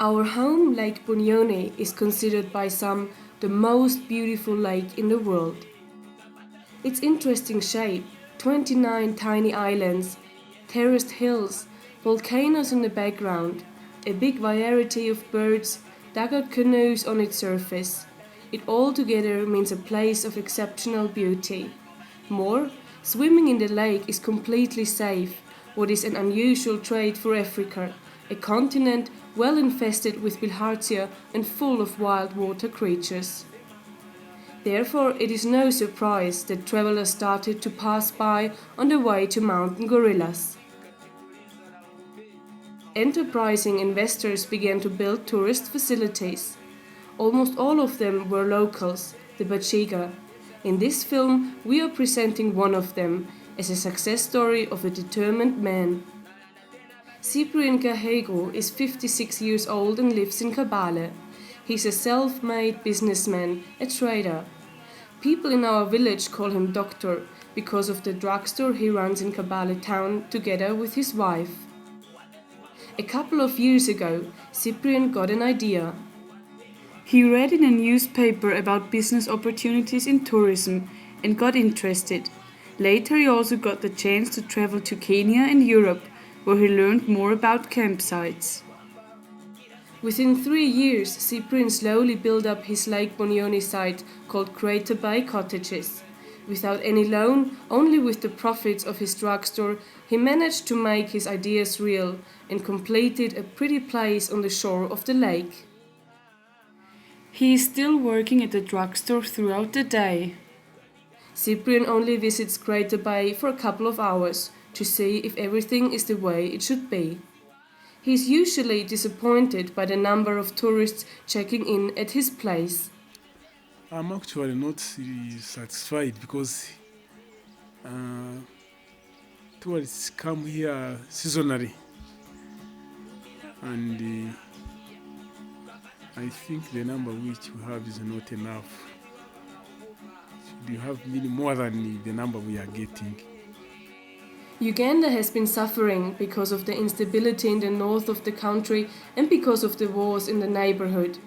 Our home Lake Bunyoni is considered by some the most beautiful lake in the world. Its interesting shape, 29 tiny islands, terraced hills, volcanoes in the background, a big variety of birds, dugout canoes on its surface. It all together means a place of exceptional beauty. More, swimming in the lake is completely safe, what is an unusual trait for Africa, a continent well infested with bilharzia and full of wild water creatures. Therefore, it is no surprise that travelers started to pass by on the way to mountain gorillas. Enterprising investors began to build tourist facilities. Almost all of them were locals, the Bachiga. In this film, we are presenting one of them as a success story of a determined man. Cyprien Gahego is 56 years old and lives in Kabale. He's a self-made businessman, a trader. People in our village call him Doctor because of the drugstore he runs in Kabale town together with his wife. A couple of years ago, Cyprien got an idea. He read in a newspaper about business opportunities in tourism and got interested. Later he also got the chance to travel to Kenya and Europe, where he learned more about campsites. Within 3 years, Cyprien slowly built up his Lake Bunyoni site called Crater Bay Cottages. Without any loan, only with the profits of his drugstore, he managed to make his ideas real and completed a pretty place on the shore of the lake. He is still working at the drugstore throughout the day. Cyprien only visits Crater Bay for a couple of hours to see if everything is the way it should be. He is usually disappointed by the number of tourists checking in at his place. I'm actually not really satisfied because tourists come here seasonally, and I think the number which we have is not enough. We have many more than the number we are getting. Uganda has been suffering because of the instability in the north of the country and because of the wars in the neighborhood.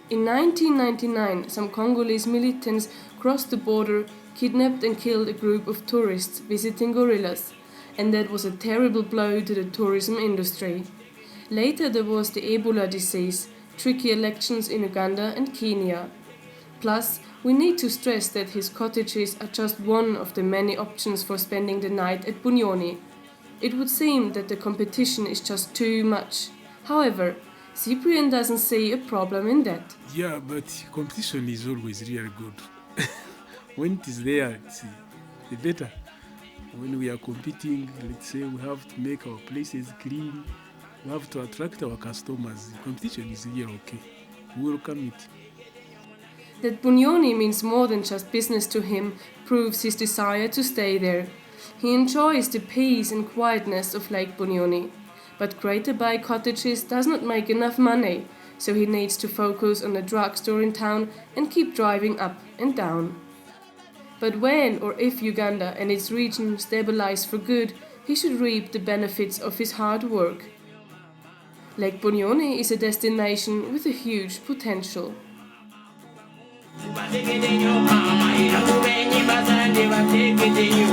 In 1999, some Congolese militants crossed the border, kidnapped and killed a group of tourists visiting gorillas, and that was a terrible blow to the tourism industry. Later there was the Ebola disease, tricky elections in Uganda and Kenya. Plus, we need to stress that his cottages are just one of the many options for spending the night at Bunyoni. It would seem that the competition is just too much. However, Cyprien doesn't see a problem in that. Yeah, but competition is always really good. When it is there, it's the better. When we are competing, let's say we have to make our places clean, we have to attract our customers. Competition is really okay. We welcome it. That Bunyoni means more than just business to him proves his desire to stay there. He enjoys the peace and quietness of Lake Bunyoni. But Crater Bay Cottages does not make enough money, so he needs to focus on the drugstore in town and keep driving up and down. But when or if Uganda and its region stabilize for good, he should reap the benefits of his hard work. Lake Bunyoni is a destination with a huge potential. Bategedenyo mama irakubenyi bazande bategedenyo